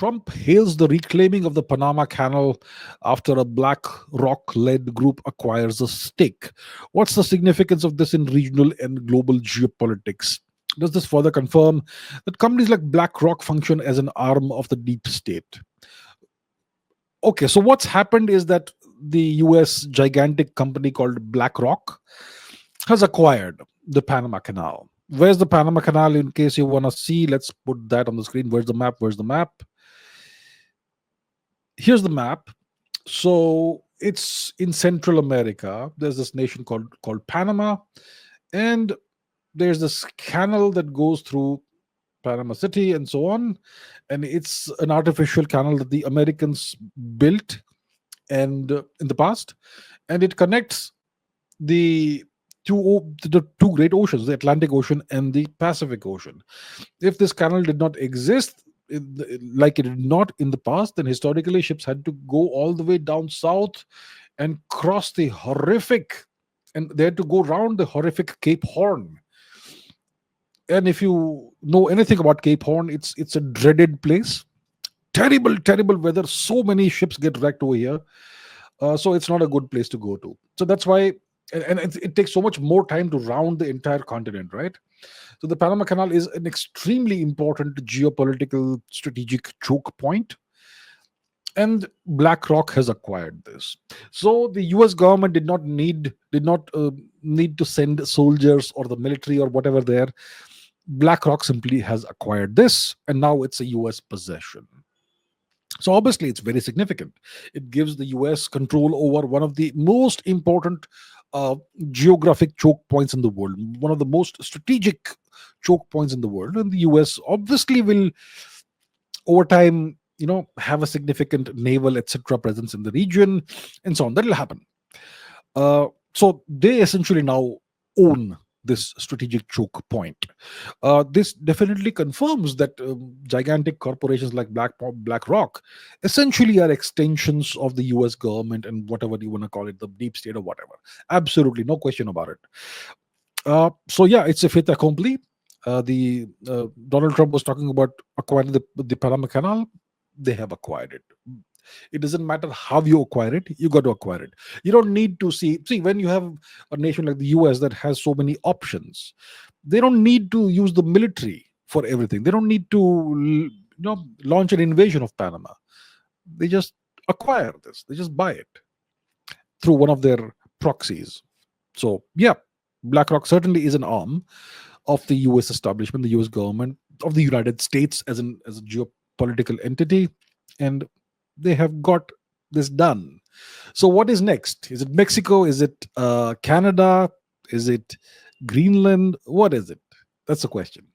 Trump hails the reclaiming of the Panama Canal after a BlackRock led group acquires a stake. What's the significance of this in regional and global geopolitics? Does this further confirm that companies like BlackRock function as an arm of the deep state? Okay, so what's happened is that the US gigantic company called BlackRock has acquired the Panama Canal. Where's the Panama Canal? In case you want to see, let's put that on the screen. Where's the map? Where's the map? Here's the map. So it's in Central America. There's this nation called Panama, and there's this canal that goes through Panama City and so on. And it's an artificial canal that the Americans built and in the past, and it connects the the two great oceans, the Atlantic Ocean and the Pacific Ocean. If this canal did not exist, like it did not in the past, then historically ships had to go all the way down south and cross the horrific, and they had to go around the horrific Cape Horn. And if you know anything about Cape Horn, it's a dreaded place. Terrible weather. So many ships get wrecked over here. So it's not a good place to go to. So that's why, and it takes so much more time to round the entire continent, right? So the Panama Canal is an extremely important geopolitical strategic choke point, and BlackRock has acquired this. So the U.S. government did not need to send soldiers or the military or whatever there. BlackRock simply has acquired this, and now it's a U.S. possession. So obviously, it's very significant. It gives the US control over one of the most important geographic choke points in the world, one of the most strategic choke points in the world. And the US obviously will, over time, have a significant naval, etc., presence in the region, and so on. That will happen. So they essentially now own this strategic choke point. This definitely confirms that gigantic corporations like BlackRock essentially are extensions of the US government and whatever you want to call it, the deep state or whatever. Absolutely, no question about it. So yeah, it's a fait accompli. The Donald Trump was talking about acquiring the Panama Canal. They have acquired it. It doesn't matter how you acquire it, you got to acquire it. You don't need to see when you have a nation like the US that has so many options, they don't need to use the military for everything. They don't need to launch an invasion of Panama. They just acquire this, they just buy it through one of their proxies. So yeah, BlackRock certainly is an arm of the US establishment, the US government, of the United States as a geopolitical entity, and they have got this done. So what is next? Is it Mexico? Is it Canada? Is it Greenland? What is it? That's the question.